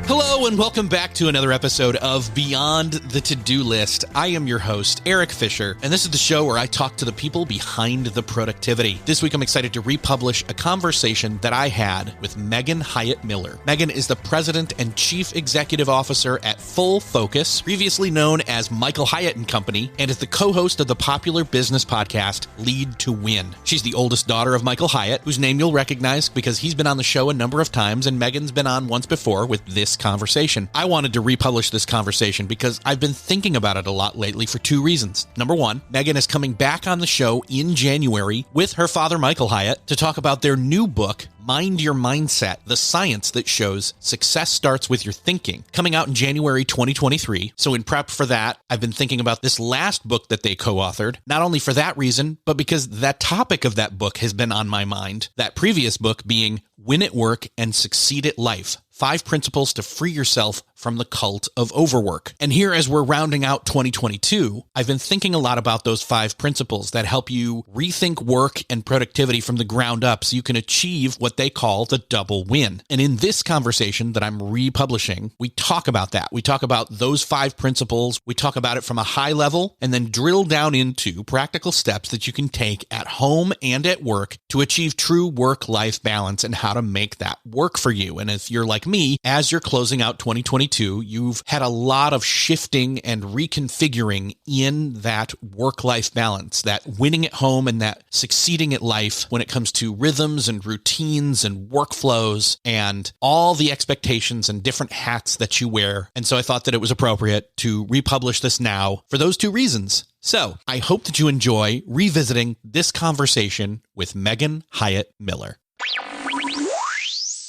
Hello and welcome back to another episode of Beyond the To-Do List. I am your host, Eric Fisher, and this is the show where I talk to the people behind the productivity. This week, I'm excited to republish a conversation that I had with Megan Hyatt Miller. Megan is the President and Chief Executive Officer at Full Focus, previously known as Michael Hyatt and Company, and is the co-host of the popular business podcast, Lead to Win. She's the oldest daughter of Michael Hyatt, whose name you'll recognize because he's been on the show a number of times, and Megan's been on once before with this conversation. I wanted to republish this conversation because I've been thinking about it a lot lately for two reasons. Number one, Megan is coming back on the show in January with her father, Michael Hyatt, to talk about their new book, Mind Your Mindset, the science that shows success starts with your thinking, coming out in January 2023. So in prep for that, I've been thinking about this last book that they co-authored, not only for that reason, but because that topic of that book has been on my mind. That previous book being Win at Work and Succeed at Life, 5 Principles to Free Yourself from the Cult of Overwork. And here, as we're rounding out 2022, I've been thinking a lot about those 5 principles that help you rethink work and productivity from the ground up so you can achieve what they call the double win. And in this conversation that I'm republishing, we talk about that. We talk about those 5 principles. We talk about it from a high level and then drill down into practical steps that you can take at home and at work to achieve true work-life balance and how to make that work for you. And if you're like me, as you're closing out 2022, you've had a lot of shifting and reconfiguring in that work-life balance, that winning at home and that succeeding at life when it comes to rhythms and routines and workflows and all the expectations and different hats that you wear. And so I thought that it was appropriate to republish this now for those two reasons. So I hope that you enjoy revisiting this conversation with Megan Hyatt Miller.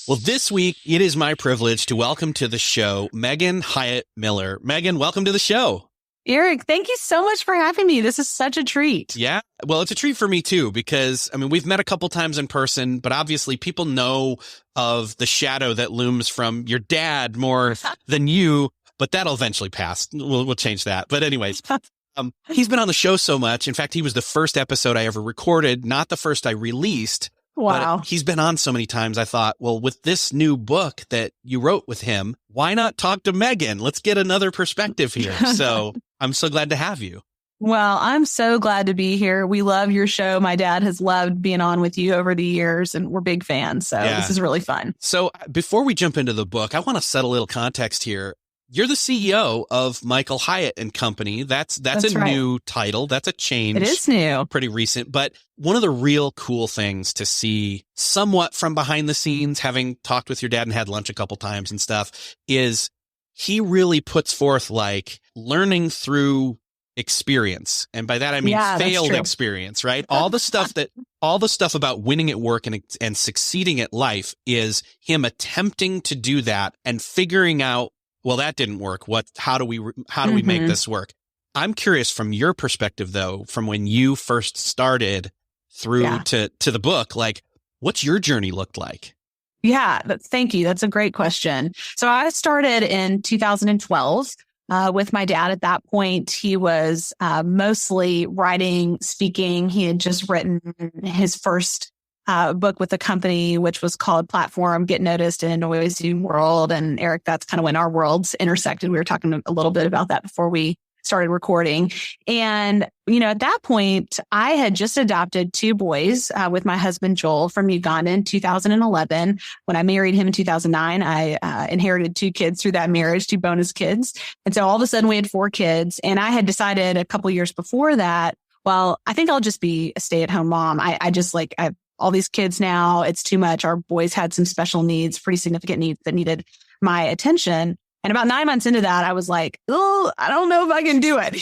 Well, this week, it is my privilege to welcome to the show Megan Hyatt Miller. Megan, welcome to the show. Eric, thank you so much for having me. This is such a treat. Yeah, well, it's a treat for me too, because, I mean, we've met a couple times in person, but obviously people know of the shadow that looms from your dad more than you, but that'll eventually pass. We'll change that. But anyways, he's been on the show so much. In fact, he was the first episode I ever recorded, not the first I released. Wow. But he's been on so many times. I thought, well, with this new book that you wrote with him, why not talk to Megan? Let's get another perspective here. So I'm so glad to have you. Well, I'm so glad to be here. We love your show. My dad has loved being on with you over the years, and we're big fans. So This is really fun. So before we jump into the book, I want to set a little context here. You're the CEO of Michael Hyatt and Company. That's a right. New title. That's a change. It is new. Pretty recent. But one of the real cool things to see somewhat from behind the scenes, having talked with your dad and had lunch a couple times and stuff, is he really puts forth like learning through experience. And by that, I mean failed experience, right? all the stuff about winning at work and succeeding at life is him attempting to do that and figuring out, well, that didn't work. How do we make this work? I'm curious from your perspective, though, from when you first started through to the book, like what's your journey looked like? Yeah, thank you. That's a great question. So I started in 2012 with my dad. At that point, he was mostly writing, speaking. He had just written his first book with the company, which was called Platform, Get Noticed in a Noisy World. And Eric, that's kind of when our worlds intersected. We were talking a little bit about that before we started recording. And, at that point, I had just adopted 2 boys with my husband, Joel, from Uganda in 2011. When I married him in 2009, I inherited 2 kids through that marriage, 2 bonus kids. And so all of a sudden we had 4 kids. And I had decided a couple years before that, well, I think I'll just be a stay-at-home mom. I have all these kids now. It's too much. Our boys had some special needs, pretty significant needs that needed my attention. And about 9 months into that, I was like, oh, I don't know if I can do it.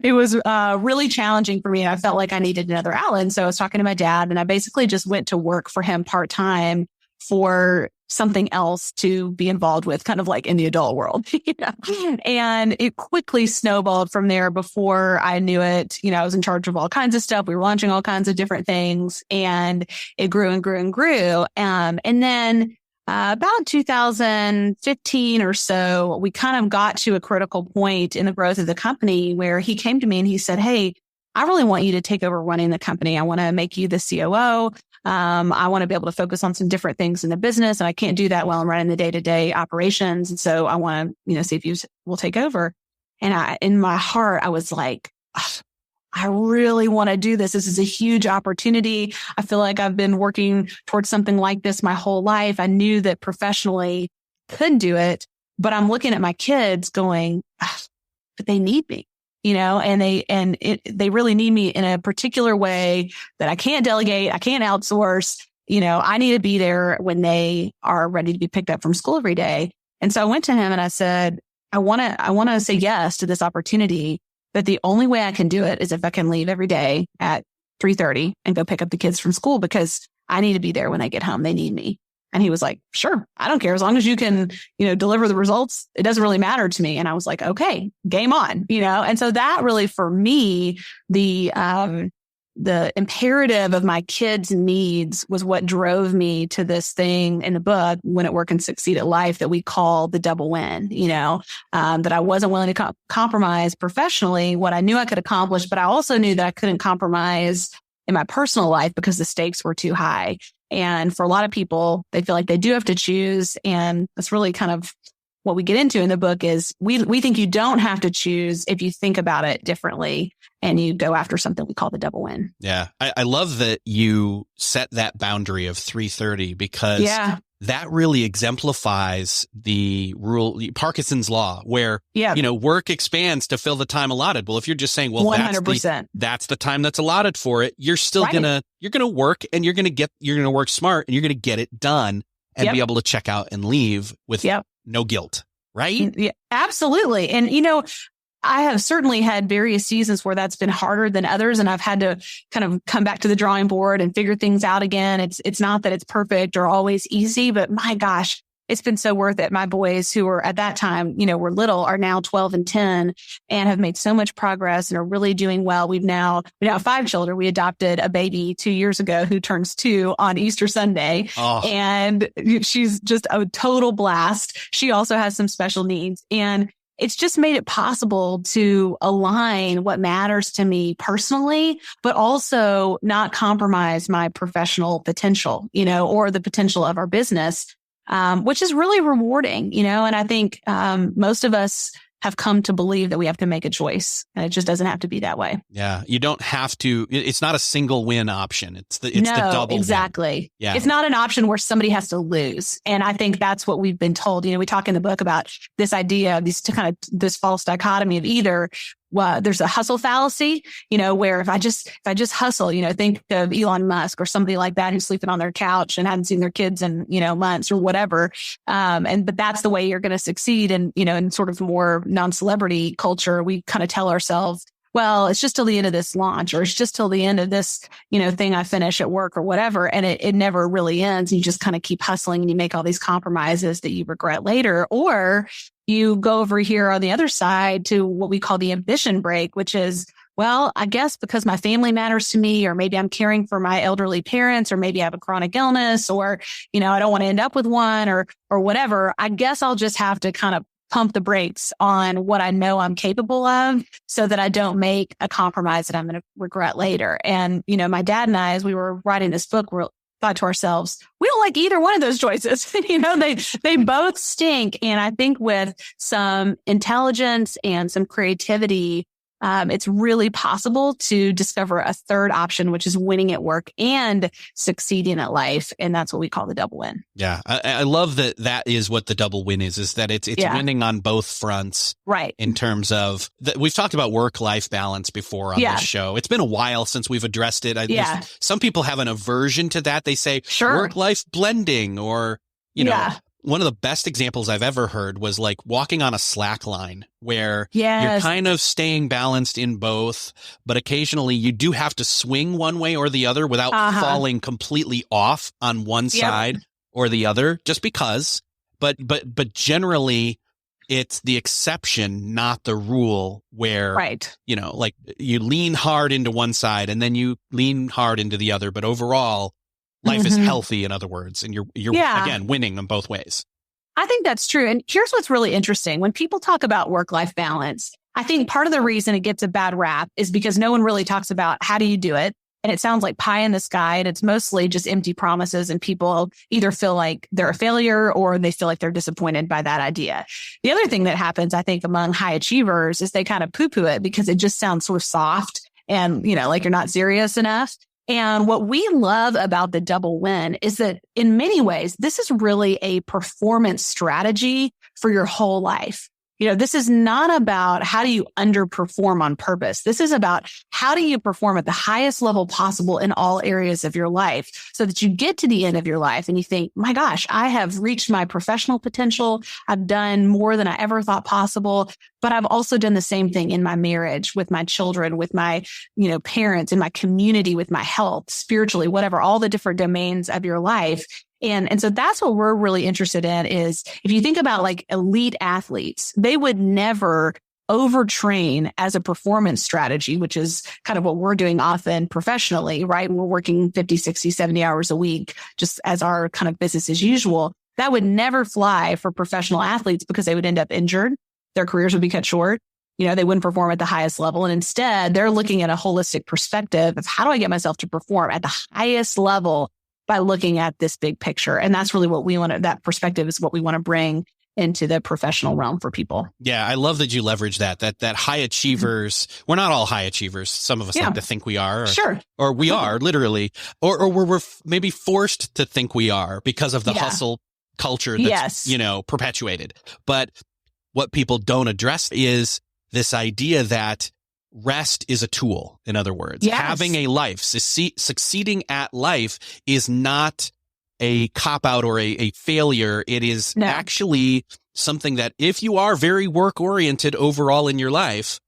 It was really challenging for me. I felt like I needed another outlet. And so I was talking to my dad, and I basically just went to work for him part-time for something else to be involved with, kind of like in the adult world. And it quickly snowballed from there. Before I knew it, I was in charge of all kinds of stuff. We were launching all kinds of different things, and it grew and grew and grew. And then about 2015 or so, we kind of got to a critical point in the growth of the company where he came to me and he said, hey, I really want you to take over running the company. I want to make you the COO. I want to be able to focus on some different things in the business, and I can't do that while I'm running the day-to-day operations. And so I want to, see if you will take over. And in my heart, I was like, "Ugh, I really want to do this. This is a huge opportunity. I feel like I've been working towards something like this my whole life. I knew that professionally could do it, but I'm looking at my kids going, but they need me, and they really need me in a particular way that I can't delegate. I can't outsource. I need to be there when they are ready to be picked up from school every day." And so I went to him and I said, I want to say yes to this opportunity, but the only way I can do it is if I can leave every day at 3:30 and go pick up the kids from school, because I need to be there when they get home. They need me. And he was like, "Sure, I don't care. As long as you can, deliver the results, it doesn't really matter to me." And I was like, "Okay, game on," And so that really, for me, the imperative of my kids' needs was what drove me to this thing in the book, Win at Work and Succeed at Life, that we call the double win, that I wasn't willing to compromise professionally what I knew I could accomplish, but I also knew that I couldn't compromise in my personal life because the stakes were too high. And for a lot of people, they feel like they do have to choose. And that's really kind of what we get into in the book is we think you don't have to choose if you think about it differently and you go after something we call the double win. Yeah. I love that you set that boundary of 3:30 because that really exemplifies the rule, Parkinson's law, where, work expands to fill the time allotted. Well, if you're just saying, well, 100%. that's the time that's allotted for it, you're still you're going to work and you're going to work smart and you're going to get it done and be able to check out and leave with no guilt. Right? Yeah, absolutely. And, I have certainly had various seasons where that's been harder than others. And I've had to kind of come back to the drawing board and figure things out again. It's not that it's perfect or always easy, but my gosh, it's been so worth it. My boys, who were at that time, were little, are now 12 and 10 and have made so much progress and are really doing well. We now have 5 children. We adopted a baby 2 years ago who turns 2 on Easter Sunday. Oh. And she's just a total blast. She also has some special needs. And it's just made it possible to align what matters to me personally, but also not compromise my professional potential, or the potential of our business, which is really rewarding, and I think most of us have come to believe that we have to make a choice, and it just doesn't have to be that way. Yeah. You don't have to, it's not a single win option. It's the double exactly. win. Yeah. It's not an option where somebody has to lose. And I think that's what we've been told. We talk in the book about this idea of this false dichotomy of either, there's a hustle fallacy, where if I just hustle, think of Elon Musk or somebody like that who's sleeping on their couch and hadn't seen their kids in, months or whatever. But that's the way you're going to succeed. And, in sort of more non-celebrity culture, we kind of tell ourselves, well, it's just till the end of this launch, or it's just till the end of this, thing I finish at work or whatever. And it never really ends. You just kind of keep hustling and you make all these compromises that you regret later. Or you go over here on the other side to what we call the ambition break, which is, well, I guess because my family matters to me, or maybe I'm caring for my elderly parents, or maybe I have a chronic illness, or, I don't want to end up with one or whatever. I guess I'll just have to kind of pump the brakes on what I know I'm capable of so that I don't make a compromise that I'm going to regret later. And, my dad and I, as we were writing this book, thought to ourselves, we don't like either one of those choices. They both stink. And I think with some intelligence and some creativity, it's really possible to discover a third option, which is winning at work and succeeding at life. And that's what we call the double win. Yeah. I love that is what the double win is that it's winning on both fronts. Right. In terms of we've talked about work-life balance before on this show. It's been a while since we've addressed it. Some people have an aversion to that. They say work-life blending or, one of the best examples I've ever heard was like walking on a slack line where you're kind of staying balanced in both, but occasionally you do have to swing one way or the other without falling completely off on one side or the other, just because. But generally it's the exception, not the rule, where, like you lean hard into one side and then you lean hard into the other. But overall, life is healthy, in other words, and you're again, winning in both ways. I think that's true. And here's what's really interesting. When people talk about work-life balance, I think part of the reason it gets a bad rap is because no one really talks about how do you do it? And it sounds like pie in the sky, and it's mostly just empty promises, and people either feel like they're a failure or they feel like they're disappointed by that idea. The other thing that happens, I think, among high achievers is they kind of poo-poo it because it just sounds sort of soft and, like you're not serious enough. And what we love about the double win is that in many ways, this is really a performance strategy for your whole life. This is not about how do you underperform on purpose. This is about how do you perform at the highest level possible in all areas of your life so that you get to the end of your life and you think, my gosh, I have reached my professional potential. I've done more than I ever thought possible, but I've also done the same thing in my marriage, with my children, with my, parents, in my community, with my health, spiritually, whatever, all the different domains of your life. And so that's what we're really interested in is if you think about like elite athletes, they would never overtrain as a performance strategy, which is kind of what we're doing often professionally, right? We're working 50, 60, 70 hours a week, just as our kind of business as usual. That would never fly for professional athletes because they would end up injured. Their careers would be cut short. They wouldn't perform at the highest level. And instead, they're looking at a holistic perspective of how do I get myself to perform at the highest level by looking at this big picture. And that's really what we want to, that perspective is what we want to bring into the professional realm for people. Yeah, I love that you leverage that high achievers, we're not all high achievers. Some of us like to think we are. Or we are, literally. Or we're maybe forced to think we are because of the hustle culture that's, perpetuated. But what people don't address is this idea that rest is a tool. In other words, having a life, succeeding at life is not a cop-out or a failure. It is actually something that if you are very work-oriented overall in your life,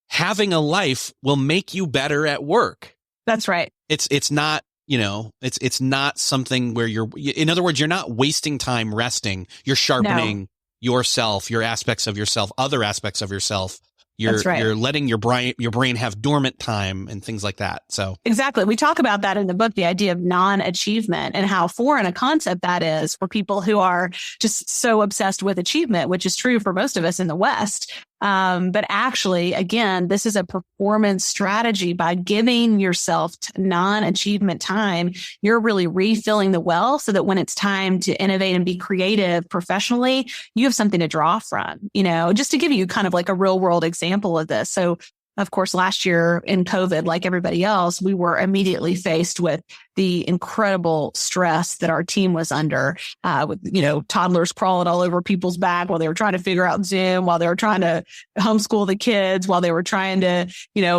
having a life will make you better at work. That's right. It's not, it's not something where in other words, you're not wasting time resting. You're sharpening yourself, your aspects of yourself, other aspects of yourself. You're letting your brain have dormant time and things like that. So exactly. We talk about that in the book, the idea of non-achievement and how foreign a concept that is for people who are just so obsessed with achievement, which is true for most of us in the West. But actually, again, this is a performance strategy. By giving yourself non-achievement time, you're really refilling the well so that when it's time to innovate and be creative professionally, you have something to draw from, just to give you kind of like a real world example of this. So of course, last year in COVID, like everybody else, we were immediately faced with the incredible stress that our team was under, with, toddlers crawling all over people's back while they were trying to figure out Zoom, while they were trying to homeschool the kids, while they were trying to,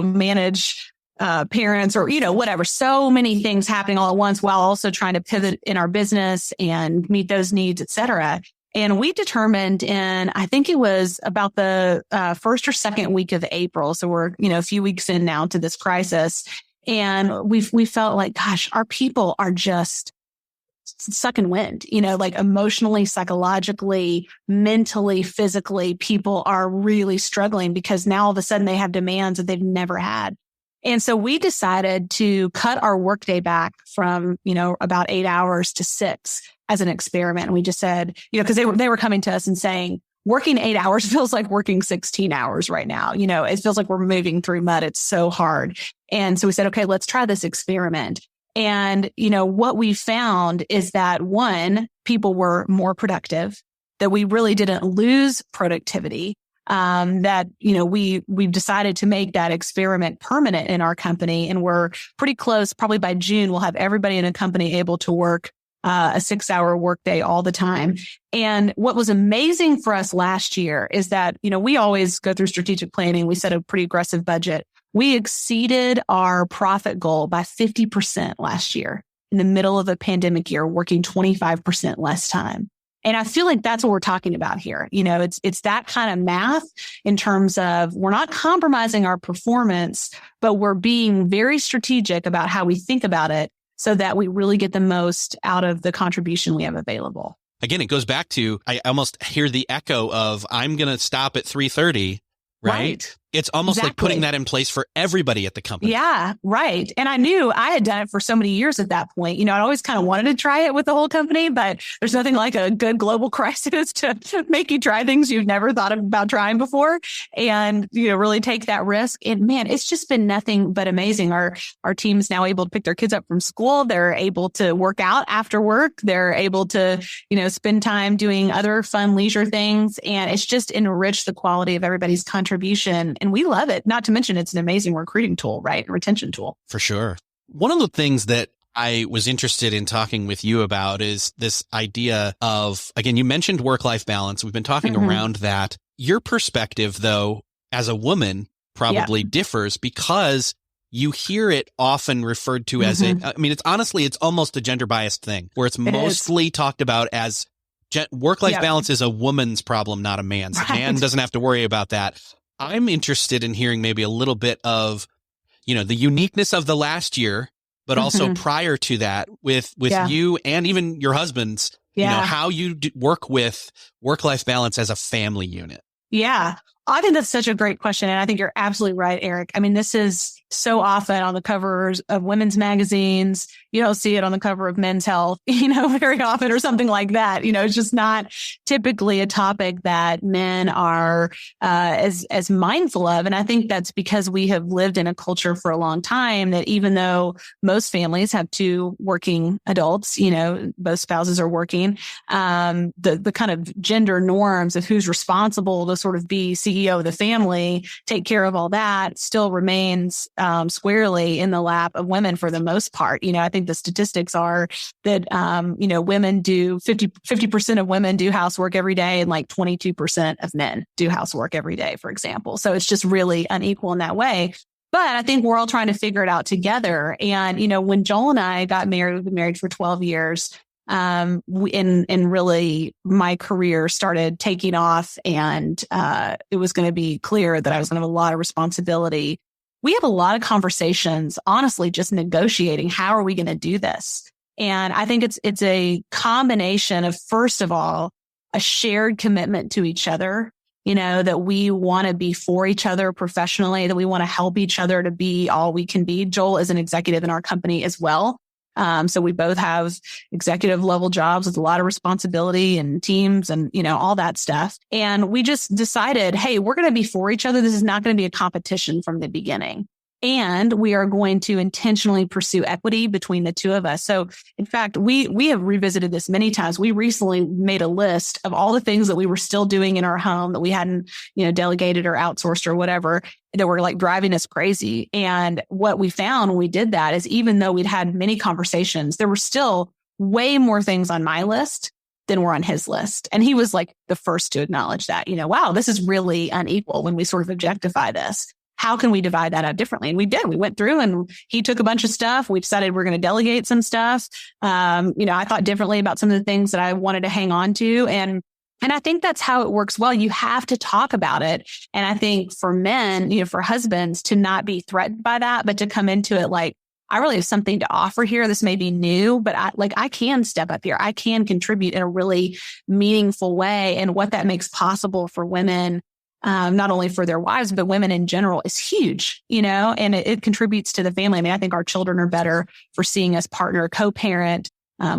manage parents or, whatever. So many things happening all at once while also trying to pivot in our business and meet those needs, et cetera. And we determined I think it was about the first or second week of April. So we're, a few weeks in now to this crisis. And we felt like, gosh, our people are just sucking wind, like emotionally, psychologically, mentally, physically, people are really struggling because now all of a sudden they have demands that they've never had. And so we decided to cut our workday back from, about 8 hours to 6 as an experiment. And we just said, because they were coming to us and saying, working 8 hours feels like working 16 hours right now. It feels like we're moving through mud. It's so hard. And so we said, okay, let's try this experiment. And, what we found is that one, people were more productive, that we really didn't lose productivity. That, we've decided to make that experiment permanent in our company. And we're pretty close. Probably by June, we'll have everybody in a company able to work a 6-hour workday all the time. And what was amazing for us last year is that, we always go through strategic planning. We set a pretty aggressive budget. We exceeded our profit goal by 50% last year in the middle of a pandemic year, working 25% less time. And I feel like that's what we're talking about here. It's that kind of math in terms of we're not compromising our performance, but we're being very strategic about how we think about it so that we really get the most out of the contribution we have available. Again, it goes back to, I almost hear the echo of, I'm going to stop at 3:30, right? It's almost like Exactly. putting that in place for everybody at the company. Yeah, right. And I knew I had done it for so many years at that point. You know, I always kind of wanted to try it with the whole company, but there's nothing like a good global crisis to make you try things you've never thought about trying before and, you know, really take that risk. And man, it's just been nothing but amazing. Our team's now able to pick their kids up from school. They're able to work out after work. They're able to, you know, spend time doing other fun leisure things. And it's just enriched the quality of everybody's contribution. And we love it. Not to mention it's an amazing recruiting tool, right? Retention tool. For sure. One of the things that I was interested in talking with you about is this idea of, again, you mentioned work-life balance. We've been talking around that. Your perspective, though, as a woman probably differs because you hear it often referred to as it's almost a gender biased thing where it's mostly talked about as work-life balance is a woman's problem, not a man's. A man doesn't have to worry about that. I'm interested in hearing maybe a little bit of, you know, the uniqueness of the last year, but also prior to that with you and even your husband's, you know, how you work with work-life balance as a family unit. Yeah. I think that's such a great question. And I think you're absolutely right, Eric. I mean, this is so often on the covers of women's magazines. You don't see it on the cover of Men's Health, you know, very often or something like that. You know, it's just not typically a topic that men are as mindful of. And I think that's because we have lived in a culture for a long time that even though most families have two working adults, you know, both spouses are working, the kind of gender norms of who's responsible to sort of be CEO of the family, take care of all that still remains squarely in the lap of women for the most part. You know, I think the statistics are that, you know, women do 50% of women do housework every day and like 22% of men do housework every day, for example. So it's just really unequal in that way. But I think we're all trying to figure it out together. And, you know, when Joel and I got married, we've been married for 12 years. And really my career started taking off and it was going to be clear that I was going to have a lot of responsibility. We have a lot of conversations, honestly, just negotiating. How are we going to do this? And I think it's a combination of, first of all, a shared commitment to each other, you know, that we want to be for each other professionally, that we want to help each other to be all we can be. Joel is an executive in our company as well. So we both have executive level jobs with a lot of responsibility and teams and, you know, all that stuff. And we just decided, hey, we're going to be for each other. This is not going to be a competition from the beginning. And we are going to intentionally pursue equity between the two of us. So in fact, we have revisited this many times. We recently made a list of all the things that we were still doing in our home that we hadn't, you know, delegated or outsourced or whatever, that were like driving us crazy. And what we found when we did that is even though we'd had many conversations, there were still way more things on my list than were on his list. And he was like the first to acknowledge that, you know, wow, this is really unequal when we sort of objectify this. How can we divide that up differently? And we did. We went through and he took a bunch of stuff. We decided we're going to delegate some stuff. You know, I thought differently about some of the things that I wanted to hang on to. And I think that's how it works well. You have to talk about it. And I think for men, you know, for husbands to not be threatened by that, but to come into it like, I really have something to offer here. This may be new, but I can step up here. I can contribute in a really meaningful way. And what that makes possible for women, not only for their wives, but women in general is huge, you know, and it contributes to the family. I mean, I think our children are better for seeing us partner, co-parent,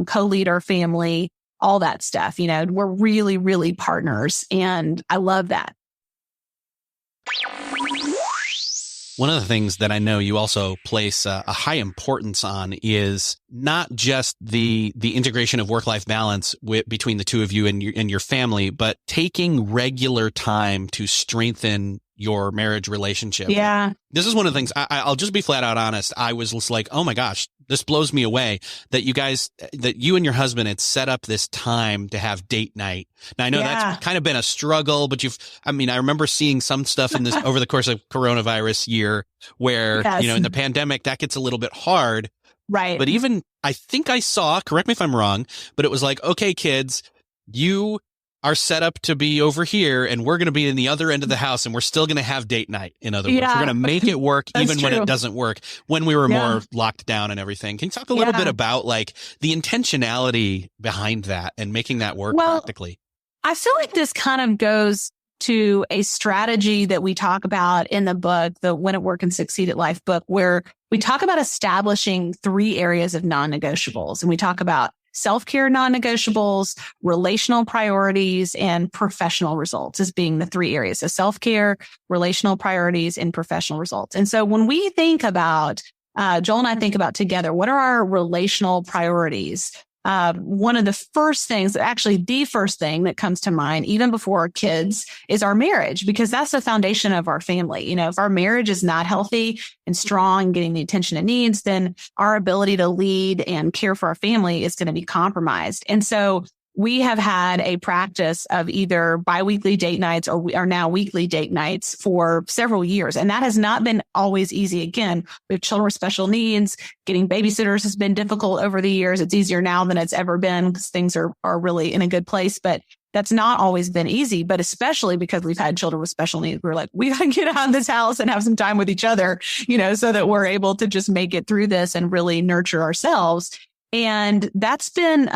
co-lead our family, all that stuff. You know, we're really, really partners. And I love that. One of the things that I know you also place a high importance on is not just the integration of work-life balance between the two of you and your family, but taking regular time to strengthen your marriage relationship. Yeah. This is one of the things I'll just be flat out honest. I was just like, oh my gosh, this blows me away that you and your husband had set up this time to have date night. Now I know that's kind of been a struggle, but I remember seeing some stuff in this over the course of coronavirus year where, you know, in the pandemic that gets a little bit hard. Right. But even I think I saw, correct me if I'm wrong, but it was like, okay, kids, you are set up to be over here and we're going to be in the other end of the house and we're still going to have date night. In other words, we're going to make it work even when it doesn't work, when we were more locked down and everything. Can you talk a little bit about like the intentionality behind that and making that work practically? I feel like this kind of goes to a strategy that we talk about in the book, the Win at Work and Succeed at Life book, where we talk about establishing 3 areas of non-negotiables. And we talk about self-care non-negotiables, relational priorities, and professional results as being the 3 areas. So self-care, relational priorities, and professional results. And so when we think about, Joel and I think about together, what are our relational priorities? One of the first things, actually the first thing that comes to mind, even before our kids, is our marriage, because that's the foundation of our family. You know, if our marriage is not healthy and strong, getting the attention it needs, then our ability to lead and care for our family is going to be compromised. And so we have had a practice of either biweekly date nights or we are now weekly date nights for several years. And that has not been always easy. Again, we have children with special needs. Getting babysitters has been difficult over the years. It's easier now than it's ever been because things are really in a good place. But that's not always been easy, but especially because we've had children with special needs. We're like, we got to get out of this house and have some time with each other, you know, so that we're able to just make it through this and really nurture ourselves. And that's been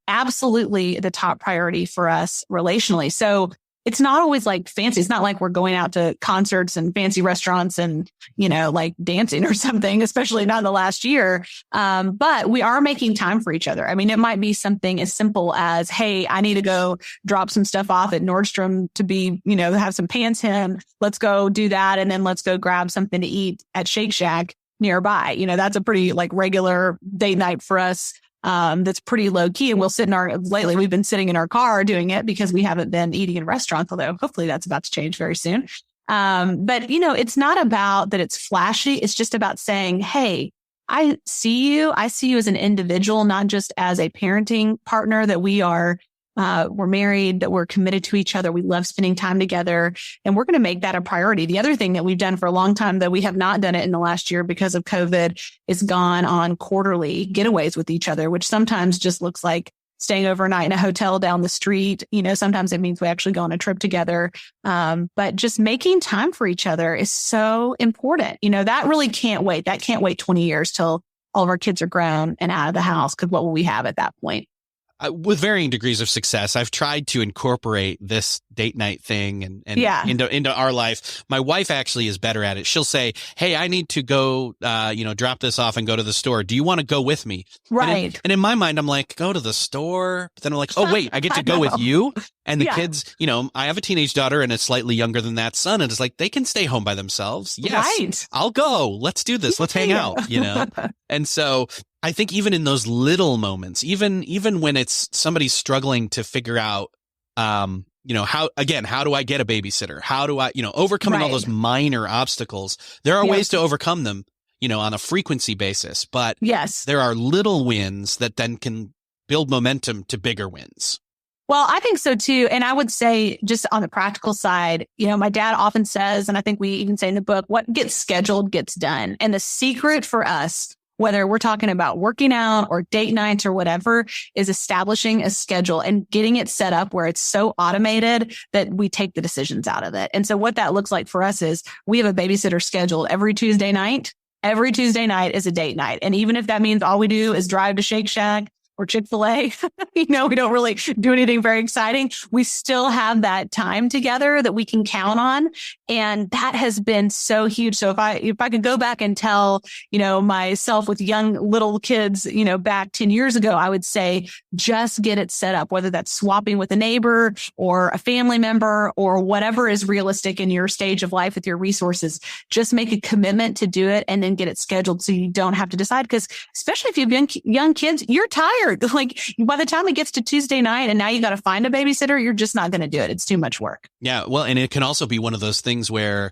absolutely the top priority for us relationally. So it's not always like fancy. It's not like we're going out to concerts and fancy restaurants and, you know, like dancing or something, especially not in the last year. But we are making time for each other. I mean, it might be something as simple as, hey, I need to go drop some stuff off at Nordstrom to be, you know, have some pants hem. Let's go do that. And then let's go grab something to eat at Shake Shack nearby. You know, that's a pretty like regular date night for us. That's pretty low key. And we'll sit lately we've been sitting in our car doing it because we haven't been eating in restaurants, although hopefully that's about to change very soon. But you know, it's not about that it's flashy. It's just about saying, hey, I see you as an individual, not just as a parenting partner, that we're married, that we're committed to each other. We love spending time together, and we're going to make that a priority. The other thing that we've done for a long time, though we have not done it in the last year because of COVID, is gone on quarterly getaways with each other, which sometimes just looks like staying overnight in a hotel down the street. You know, sometimes it means we actually go on a trip together. But just making time for each other is so important. You know, that really can't wait. That can't wait 20 years till all of our kids are grown and out of the house, because what will we have at that point? With varying degrees of success, I've tried to incorporate this date night thing and into our life. My wife actually is better at it. She'll say, hey, I need to go, drop this off and go to the store. Do you want to go with me? Right. And in my mind, I'm like, go to the store. But then I'm like, oh, wait, I get to go with you. And the kids, you know, I have a teenage daughter and a slightly younger than that son. And it's like, they can stay home by themselves. Yes, right. I'll go. Let's do this. Let's hang out, you know? And so I think even in those little moments, even when it's somebody's struggling to figure out, how do I get a babysitter? How do I, overcoming all those minor obstacles, there are ways to overcome them, on a frequency basis, but yes, there are little wins that then can build momentum to bigger wins. Well, I think so too. And I would say just on the practical side, my dad often says, and I think we even say in the book, what gets scheduled gets done. And the secret for us, whether we're talking about working out or date nights or whatever, is establishing a schedule and getting it set up where it's so automated that we take the decisions out of it. And so what that looks like for us is we have a babysitter scheduled every Tuesday night. Every Tuesday night is a date night. And even if that means all we do is drive to Shake Shack or Chick-fil-A, we don't really do anything very exciting, we still have that time together that we can count on. And that has been so huge. So if I could go back and tell, myself with young little kids, back 10 years ago, I would say, just get it set up, whether that's swapping with a neighbor or a family member or whatever is realistic in your stage of life with your resources. Just make a commitment to do it and then get it scheduled so you don't have to decide. Because especially if you have young kids, you're tired. Like by the time it gets to Tuesday night and now you got to find a babysitter, you're just not going to do it. It's too much work. Yeah. Well, and it can also be one of those things where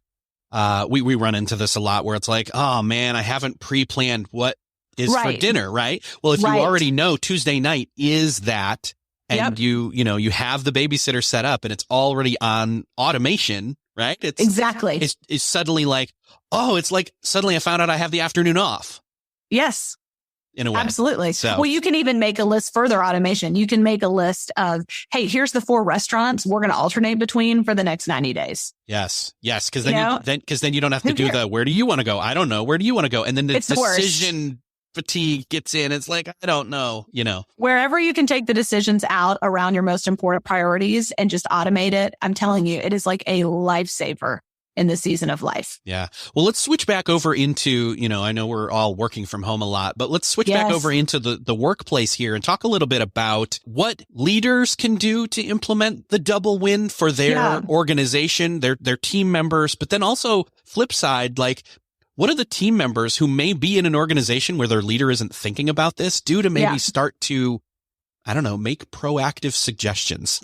we run into this a lot where it's like, oh man, I haven't pre-planned what is for dinner, right? Well, if you already know Tuesday night is that, and you have the babysitter set up and it's already on automation, right? It's exactly. It's suddenly like, oh, it's like suddenly I found out I have the afternoon off. Yes. In a way. Absolutely. So. Well, you can even make a list, further automation. You can make a list of, hey, here's the 4 restaurants we're going to alternate between for the next 90 days. Yes. Because then you don't have to do where do you want to go? I don't know. Where do you want to go? And then the decision fatigue gets in. It's like, I don't know, Wherever you can take the decisions out around your most important priorities and just automate it, I'm telling you, it is like a lifesaver in this season of life. Yeah. Well, let's switch back over into, I know we're all working from home a lot, but let's switch back over into the workplace here and talk a little bit about what leaders can do to implement the double win for their organization, their team members, but then also flip side, like, what are the team members who may be in an organization where their leader isn't thinking about this do to maybe start to, I don't know, make proactive suggestions?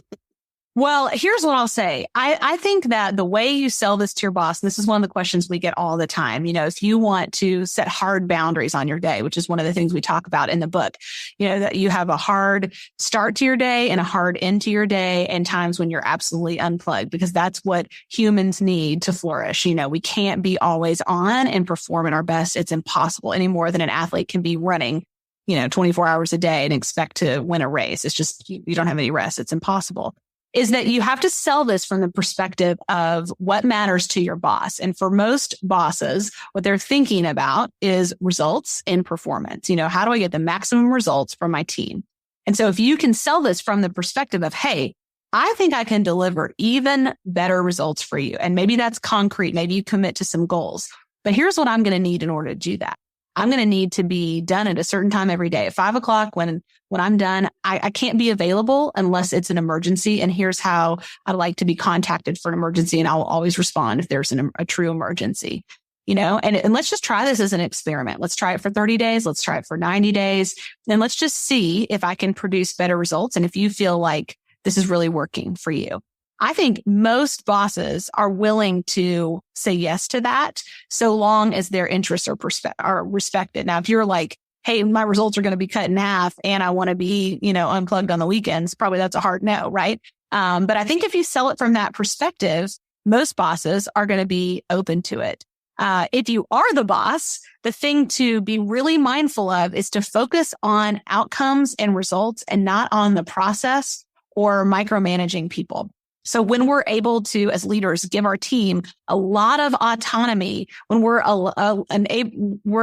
Well, here's what I'll say. I think that the way you sell this to your boss, and this is one of the questions we get all the time, if you want to set hard boundaries on your day, which is one of the things we talk about in the book, that you have a hard start to your day and a hard end to your day and times when you're absolutely unplugged, because that's what humans need to flourish. We can't be always on and perform at our best. It's impossible any more than an athlete can be running, 24 hours a day and expect to win a race. It's just, you don't have any rest. It's impossible. Is that you have to sell this from the perspective of what matters to your boss. And for most bosses, what they're thinking about is results and performance. How do I get the maximum results from my team? And so if you can sell this from the perspective of, hey, I think I can deliver even better results for you. And maybe that's concrete. Maybe you commit to some goals. But here's what I'm going to need in order to do that. I'm going to need to be done at a certain time every day. At 5 o'clock, when I'm done, I can't be available unless it's an emergency. And here's how I'd like to be contacted for an emergency. And I'll always respond if there's a true emergency, and let's just try this as an experiment. Let's try it for 30 days. Let's try it for 90 days. And let's just see if I can produce better results. And if you feel like this is really working for you. I think most bosses are willing to say yes to that so long as their interests are respected. Now, if you're like, hey, my results are going to be cut in half and I want to be, unplugged on the weekends, probably that's a hard no, right? But I think if you sell it from that perspective, most bosses are going to be open to it. If you are the boss, the thing to be really mindful of is to focus on outcomes and results and not on the process or micromanaging people. So when we're able to, as leaders, give our team a lot of autonomy, when we're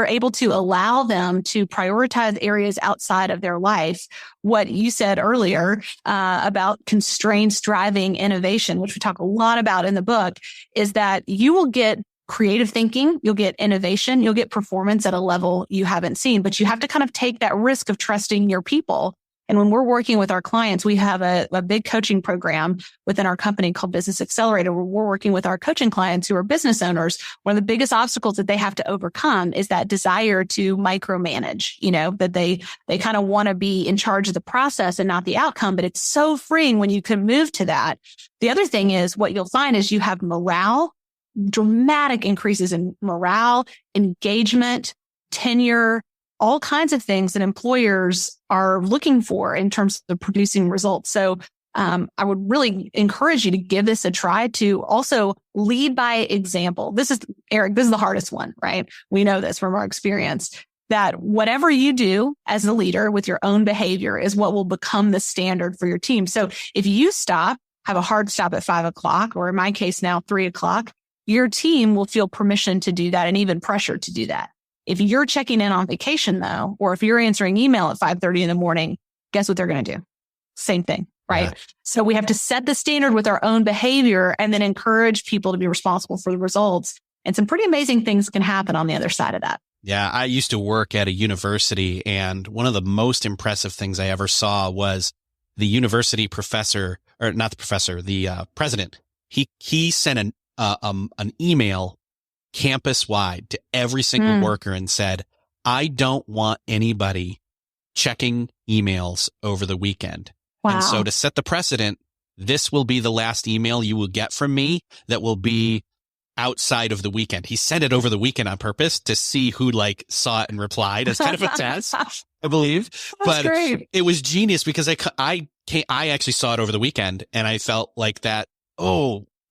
able to allow them to prioritize areas outside of their life, what you said earlier about constraints driving innovation, which we talk a lot about in the book, is that you will get creative thinking, you'll get innovation, you'll get performance at a level you haven't seen, but you have to kind of take that risk of trusting your people. And when we're working with our clients, we have a big coaching program within our company called Business Accelerator, where we're working with our coaching clients who are business owners. One of the biggest obstacles that they have to overcome is that desire to micromanage, that they kind of want to be in charge of the process and not the outcome. But it's so freeing when you can move to that. The other thing is what you'll find is you have morale, dramatic increases in morale, engagement, tenure, all kinds of things that employers are looking for in terms of producing results. So I would really encourage you to give this a try, to also lead by example. Eric, this is the hardest one, right? We know this from our experience, that whatever you do as a leader with your own behavior is what will become the standard for your team. So if you have a hard stop at 5 o'clock, or in my case now 3 o'clock, your team will feel permission to do that and even pressure to do that. If you're checking in on vacation, though, or if you're answering email at 5:30 in the morning, guess what they're going to do? Same thing, right? Yeah. So we have to set the standard with our own behavior and then encourage people to be responsible for the results. And some pretty amazing things can happen on the other side of that. Yeah, I used to work at a university, and one of the most impressive things I ever saw was the university professor, or not the professor, the president. He sent an email campus-wide to every single worker and said, I don't want anybody checking emails over the weekend. Wow. And so to set the precedent, this will be the last email you will get from me that will be outside of the weekend. He sent it over the weekend on purpose to see who saw it and replied as kind of a test, I believe. But great. It was genius because I actually saw it over the weekend and I felt like that,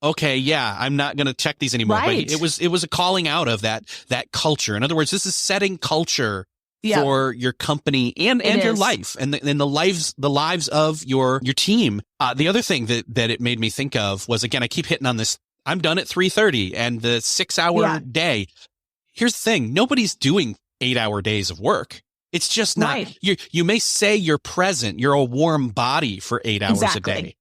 okay, yeah, I'm not going to check these anymore. Right. But it was a calling out of that culture. In other words, this is setting culture for your company and your life and the lives of your team. The other thing that it made me think of was, again, I keep hitting on this. I'm done at 3:30 and the 6-hour day. Here's the thing. Nobody's doing 8-hour days of work. It's just not, Right. you may say you're present, you're a warm body for 8 hours Exactly. a day.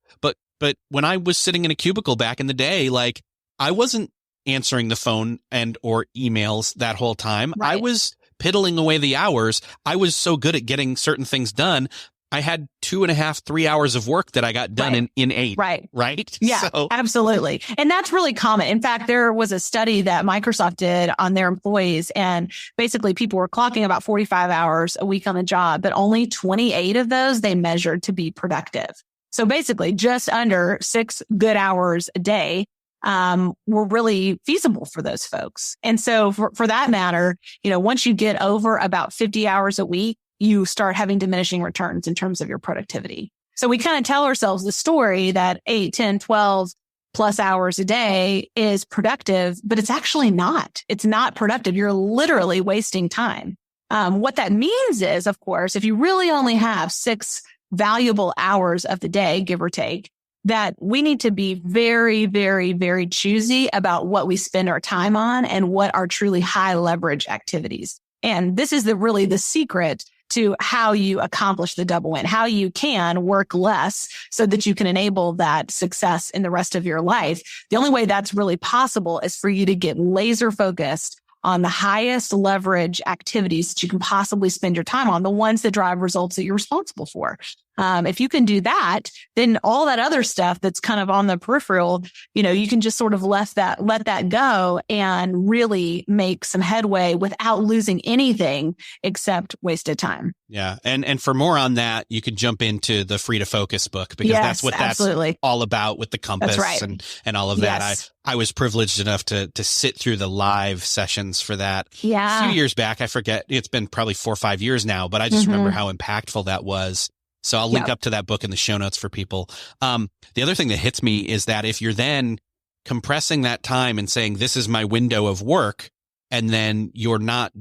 But when I was sitting in a cubicle back in the day, like I wasn't answering the phone and or emails that whole time. Right. I was piddling away the hours. I was so good at getting certain things done. I had 2.5, 3 hours of work that I got done in 8. Right. Right. Yeah, So, absolutely. And that's really common. In fact, there was a study that Microsoft did on their employees, and basically people were clocking about 45 hours a week on the job, but only 28 of those they measured to be productive. So basically just under 6 good hours a day were really feasible for those folks. And so for that matter, once you get over about 50 hours a week, you start having diminishing returns in terms of your productivity. So we kind of tell ourselves the story that 8, 10, 12 plus hours a day is productive, but it's actually not. It's not productive. You're literally wasting time. What that means is, of course, if you really only have 6 valuable hours of the day, give or take, that we need to be very, very, very choosy about what we spend our time on and what are truly high leverage activities. And this is really the secret to how you accomplish the double win, how you can work less so that you can enable that success in the rest of your life. The only way that's really possible is for you to get laser focused on the highest leverage activities that you can possibly spend your time on, the ones that drive results that you're responsible for. If you can do that, then all that other stuff that's kind of on the peripheral, you can just sort of let that go and really make some headway without losing anything except wasted time. yeah. And for more on that, you can jump into the Free to Focus book, because Yes, that's what absolutely. that's all about with the compass Right. and all of that. Yes. I was privileged enough to sit through the live sessions for that Yeah. a few years back. I forget, it's been probably 4 or 5 years now, but I just remember how impactful that was. So I'll link up to that book in the show notes for people. The other thing that hits me is that if you're then compressing that time and saying, this is my window of work, and then you're not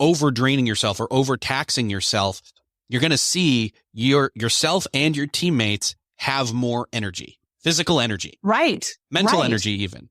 over draining yourself or overtaxing yourself, you're going to see yourself and your teammates have more energy, physical energy, Right. mental Right. energy even.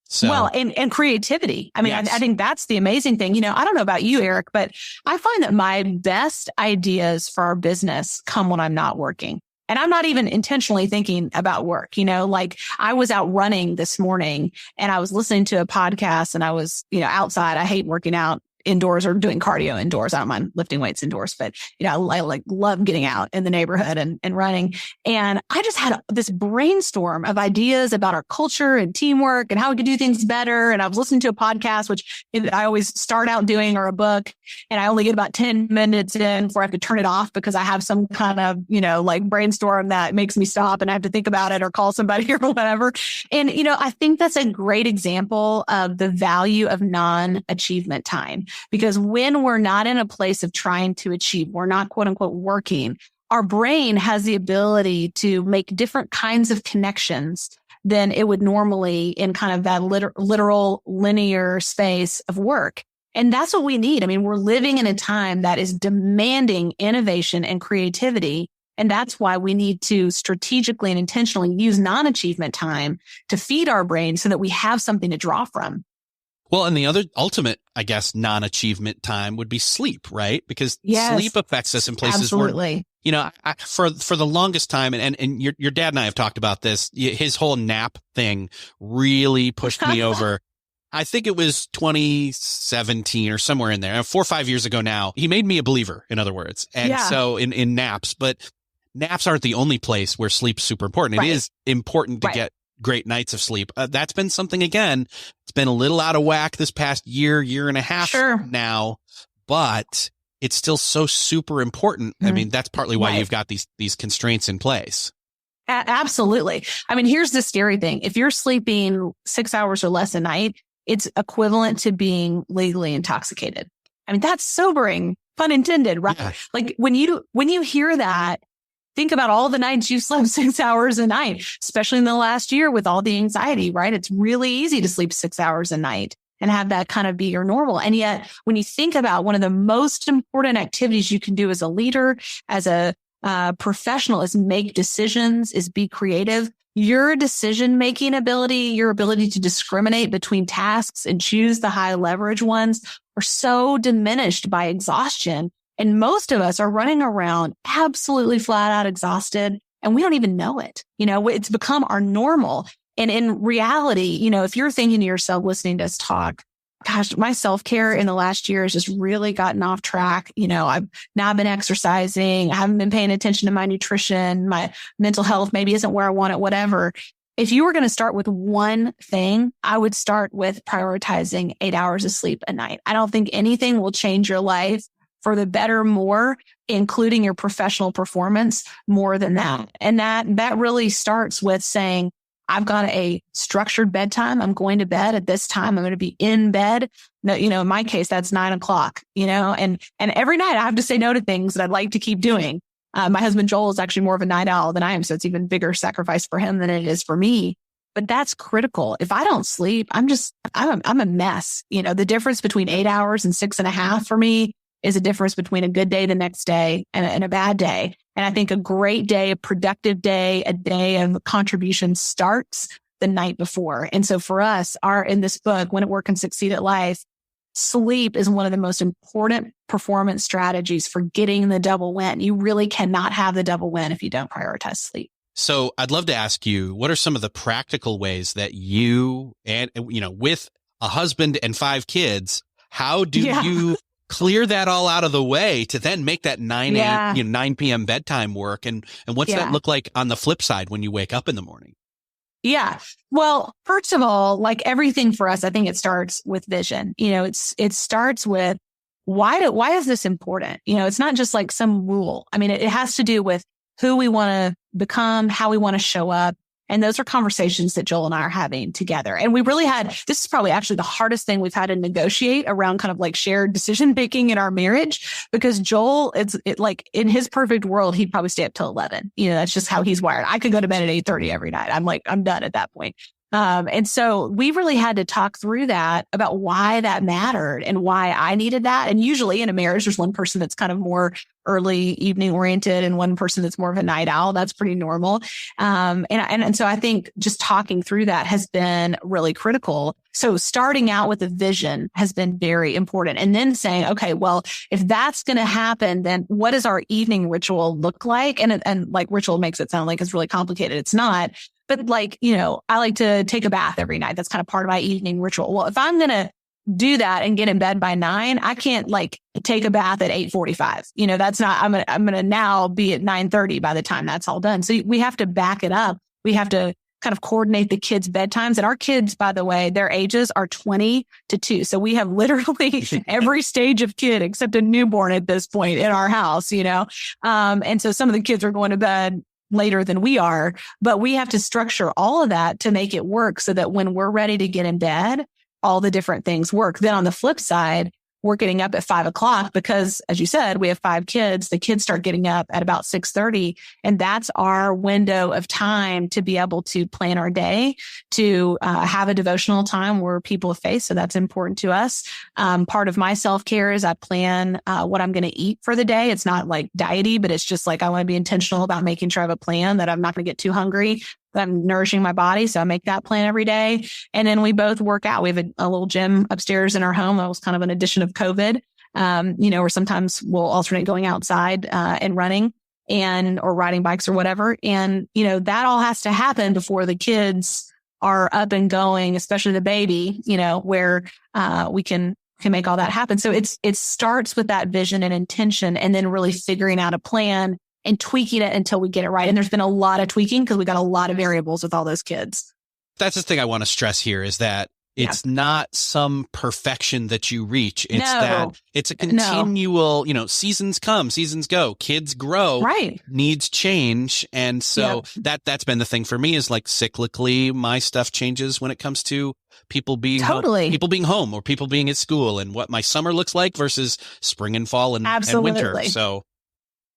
So, Well, and creativity. I mean, Yes. I think that's the amazing thing. I don't know about you, Eric, but I find that my best ideas for our business come when I'm not working. And I'm not even intentionally thinking about work. Like I was out running this morning and I was listening to a podcast and I was, outside. I hate working out indoors or doing cardio indoors. I don't mind lifting weights indoors, but I like love getting out in the neighborhood and running. And I just had this brainstorm of ideas about our culture and teamwork and how we could do things better. And I was listening to a podcast, which I always start out doing, or a book. And I only get about 10 minutes in before I have to turn it off because I have some kind of, like brainstorm that makes me stop and I have to think about it or call somebody or whatever. And, I think that's a great example of the value of non-achievement time. Because when we're not in a place of trying to achieve, we're not quote unquote working, our brain has the ability to make different kinds of connections than it would normally in kind of that literal linear space of work. And that's what we need. I mean, we're living in a time that is demanding innovation and creativity. And that's why we need to strategically and intentionally use non-achievement time to feed our brain so that we have something to draw from. well, and the other ultimate, I guess, non-achievement time would be sleep, right? Because Yes, sleep affects us in places where, absolutely. for the longest time, and your dad and I have talked about this, his whole nap thing really pushed me over. I think it was 2017 or somewhere in there, 4 or 5 years ago now. He made me a believer, in other words. And Yeah. so in naps, but naps aren't the only place where sleep's super important. Right. It is important to Right. get great nights of sleep. That's been something, again, it's been a little out of whack this past year and a half Sure. now, but it's still so super important. I mean, that's partly why Right. you've got these constraints in place. Absolutely. I mean, here's the scary thing. If you're sleeping 6 hours or less a night, it's equivalent to being legally intoxicated. I mean, that's sobering, pun intended, right? Yeah. Like when you hear that, think about all the nights you slept 6 hours a night, especially in the last year with all the anxiety, right? It's really easy to sleep 6 hours a night and have that kind of be your normal. And yet when you think about one of the most important activities you can do as a leader, as a professional, is make decisions, is be creative. your decision-making ability, your ability to discriminate between tasks and choose the high leverage ones are so diminished by exhaustion. And most of us are running around absolutely flat out exhausted, and we don't even know it. It's become our normal. And in reality, if you're thinking to yourself, listening to us talk, gosh, my self-care in the last year has just really gotten off track. I've not been exercising. I haven't been paying attention to my nutrition. My mental health maybe isn't where I want it, whatever. If you were going to start with one thing, I would start with prioritizing 8 hours of sleep a night. I don't think anything will change your life for the better more, including your professional performance, more than that. And that really starts with saying, I've got a structured bedtime. I'm going to bed at this time. I'm going to be in bed. No, in my case, that's 9:00, and every night I have to say no to things that I'd like to keep doing. My husband, Joel, is actually more of a night owl than I am. So it's even bigger sacrifice for him than it is for me. But that's critical. If I don't sleep, I'm a mess. The difference between 8 hours and 6.5 for me is a difference between a good day the next day and a bad day. And I think a great day, a productive day, a day of contribution starts the night before. And so for us, in this book, Win at Work and Succeed at Life, sleep is one of the most important performance strategies for getting the double win. You really cannot have the double win if you don't prioritize sleep. So I'd love to ask you, what are some of the practical ways that you and, with a husband and 5 kids, how do you clear that all out of the way to then make that 9 p.m. bedtime work? And what's that look like on the flip side when you wake up in the morning? Yeah. Well, first of all, like everything for us, I think it starts with vision. It starts with why is this important? It's not just like some rule. I mean, it has to do with who we want to become, how we want to show up. And those are conversations that Joel and I are having together. And we really this is probably actually the hardest thing we've had to negotiate around kind of like shared decision making in our marriage, because Joel, like in his perfect world, he'd probably stay up till 11. That's just how he's wired. I could go to bed at 8:30 every night. I'm done at that point. And so we really had to talk through that about why that mattered and why I needed that. And usually in a marriage, there's one person that's kind of more early evening oriented and one person that's more of a night owl. That's pretty normal. And so I think just talking through that has been really critical. So starting out with a vision has been very important. And then saying, okay, well, if that's going to happen, then what does our evening ritual look like? And like ritual makes it sound like it's really complicated. It's not. But like, I like to take a bath every night. That's kind of part of my evening ritual. Well, if I'm going to do that and get in bed by 9, I can't like take a bath at 8:45. That's not, I'm going to now be at 9:30 by the time that's all done. So we have to back it up. We have to kind of coordinate the kids' bedtimes. And our kids, by the way, their ages are 20 to 2. So we have literally every stage of kid except a newborn at this point in our house, and so some of the kids are going to bed later than we are, but we have to structure all of that to make it work so that when we're ready to get in bed, all the different things work. Then on the flip side, we're getting up at 5:00 because, as you said, we have 5 kids. The kids start getting up at about 6:30. And that's our window of time to be able to plan our day, to have a devotional time where people of faith. So that's important to us. Part of my self-care is I plan what I'm going to eat for the day. It's not like diety, but it's just like I want to be intentional about making sure I have a plan that I'm not going to get too hungry, that I'm nourishing my body. So I make that plan every day. And then we both work out. We have a little gym upstairs in our home. That was kind of an addition of COVID, where sometimes we'll alternate going outside and running or riding bikes or whatever. And, that all has to happen before the kids are up and going, especially the baby, where we can make all that happen. So it starts with that vision and intention, and then really figuring out a plan and tweaking it until we get it right. And there's been a lot of tweaking because we got a lot of variables with all those kids. That's the thing I want to stress here is that it's not some perfection that you reach. It's that it's a continual, seasons come, seasons go, kids grow, needs change. And so that's been the thing for me is like cyclically, my stuff changes when it comes to people being home or people being at school and what my summer looks like versus spring and fall and winter. So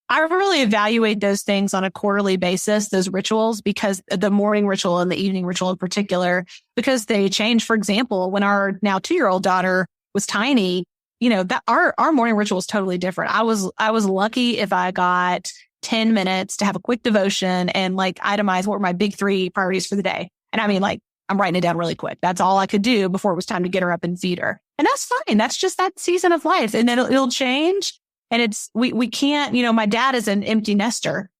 I really evaluate those things on a quarterly basis, those rituals, because the morning ritual and the evening ritual in particular, because they change. For example, when our now 2-year-old daughter was tiny, that our morning ritual is totally different. I was lucky if I got 10 minutes to have a quick devotion and like itemize what were my big 3 priorities for the day. And I mean, like, I'm writing it down really quick. That's all I could do before it was time to get her up and feed her. And that's fine. That's just that season of life. And then it'll change. And we can't, my dad is an empty nester.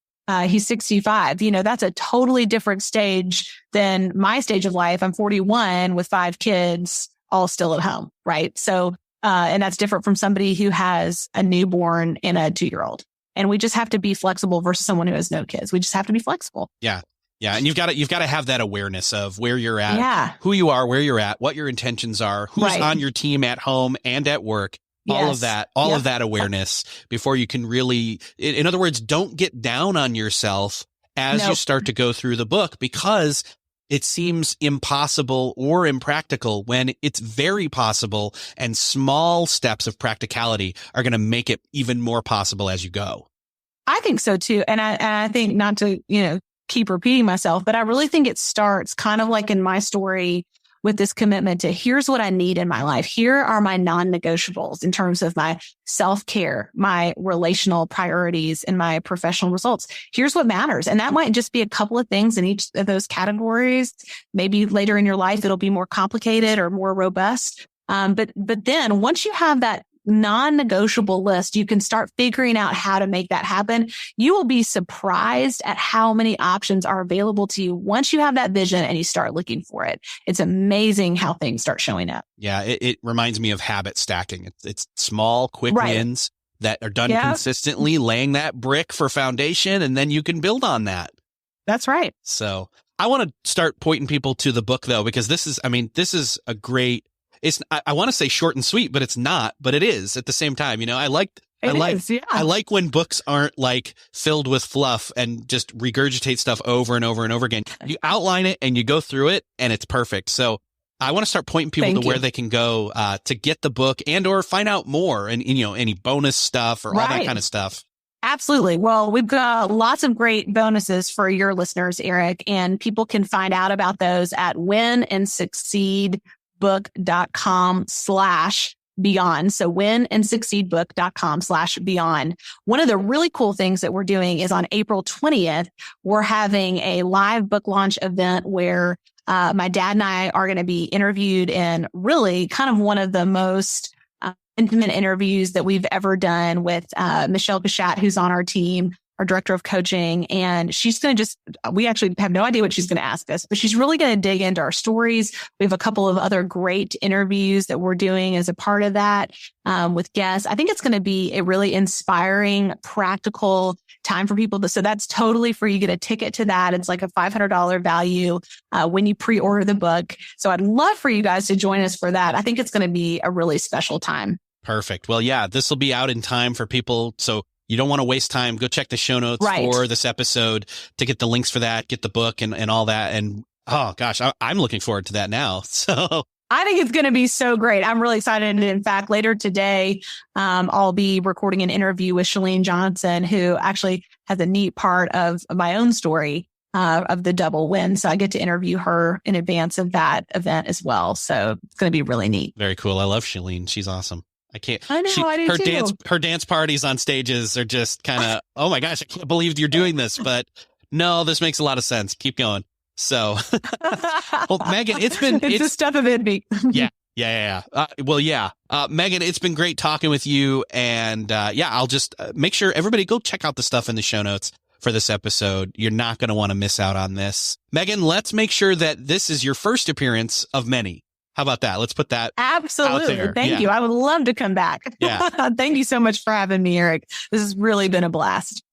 He's 65. That's a totally different stage than my stage of life. I'm 41 with 5 kids, all still at home. Right. So, and that's different from somebody who has a newborn and a 2-year-old. And we just have to be flexible versus someone who has no kids. We just have to be flexible. Yeah. Yeah. And you've got to have that awareness of where you're at, who you are, where you're at, what your intentions are, who's on your team at home and at work. All of that awareness before you can really, in other words, don't get down on yourself as you start to go through the book, because it seems impossible or impractical when it's very possible, and small steps of practicality are going to make it even more possible as you go. I think so too. And I think, not to, keep repeating myself, but I really think it starts kind of like in my story with this commitment to, here's what I need in my life. Here are my non-negotiables in terms of my self-care, my relational priorities, and my professional results. Here's what matters. And that might just be a couple of things in each of those categories. Maybe later in your life, it'll be more complicated or more robust. But then once you have that non-negotiable list, you can start figuring out how to make that happen. You will be surprised at how many options are available to you once you have that vision and you start looking for it. It's amazing how things start showing up. Yeah, it reminds me of habit stacking. It's small, quick wins that are done consistently, laying that brick for foundation, and then you can build on that. That's right. So I want to start pointing people to the book, though, because this is a great, I want to say short and sweet, but it's not, but it is at the same time. I like when books aren't like filled with fluff and just regurgitate stuff over and over and over again. You outline it and you go through it and it's perfect. So I want to start pointing people to where they can go to get the book and or find out more and, any bonus stuff or all that kind of stuff. Absolutely. Well, we've got lots of great bonuses for your listeners, Eric, and people can find out about those at winandsucceedbook.com/beyond. So winandsucceedbook.com/beyond. One of the really cool things that we're doing is on April 20th, we're having a live book launch event where my dad and I are going to be interviewed in really kind of one of the most intimate interviews that we've ever done with Michelle Gashat, who's on our team, our director of coaching. And she's going to we actually have no idea what she's going to ask us, but she's really going to dig into our stories. We have a couple of other great interviews that we're doing as a part of that with guests. I think it's going to be a really inspiring, practical time for people. So that's totally free. You get a ticket to that. It's like a $500 value when you pre-order the book. So I'd love for you guys to join us for that. I think it's going to be a really special time. Perfect. Well, yeah, this will be out in time for people. So you don't want to waste time. Go check the show notes for this episode to get the links for that, get the book and all that. And oh gosh, I'm looking forward to that now. So I think it's going to be so great. I'm really excited. And in fact, later today, I'll be recording an interview with Chalene Johnson, who actually has a neat part of my own story of the double win. So I get to interview her in advance of that event as well. So it's going to be really neat. Very cool. I love Chalene. She's awesome. I can't. I know. I do too. Her dance parties on stages are just kind of, oh my gosh, I can't believe you're doing this. But no, this makes a lot of sense. Keep going. So, well, Megan, it's the stuff of envy. Yeah. Megan, it's been great talking with you. And I'll just make sure everybody go check out the stuff in the show notes for this episode. You're not going to want to miss out on this. Megan, let's make sure that this is your first appearance of many. How about that? Let's put that absolutely out there. Thank you. I would love to come back. Yeah. Thank you so much for having me, Eric. This has really been a blast.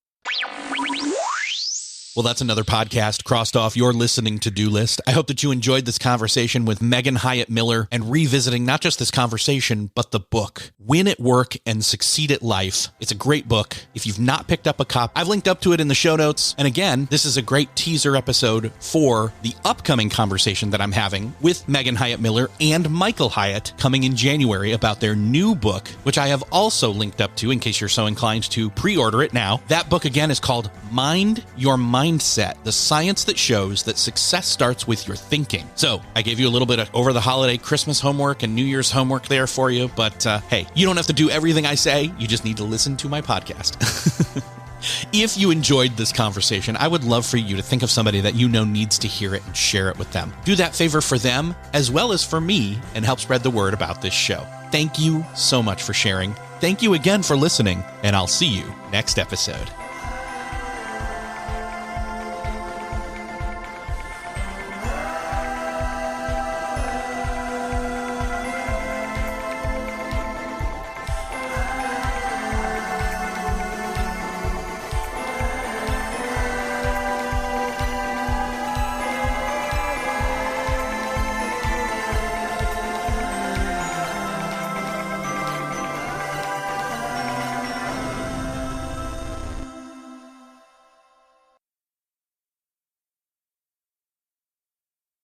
Well, that's another podcast crossed off your listening to-do list. I hope that you enjoyed this conversation with Megan Hyatt Miller and revisiting not just this conversation, but the book, Win at Work and Succeed at Life. It's a great book. If you've not picked up a copy, I've linked up to it in the show notes. And again, this is a great teaser episode for the upcoming conversation that I'm having with Megan Hyatt Miller and Michael Hyatt coming in January about their new book, which I have also linked up to in case you're so inclined to pre-order it now. That book again is called Mind Your Mindset, the science that shows that success starts with your thinking. So I gave you a little bit of over the holiday Christmas homework and New Year's homework there for you. But hey, you don't have to do everything I say. You just need to listen to my podcast. If you enjoyed this conversation, I would love for you to think of somebody that you know needs to hear it and share it with them. Do that favor for them as well as for me and help spread the word about this show. Thank you so much for sharing. Thank you again for listening, and I'll see you next episode.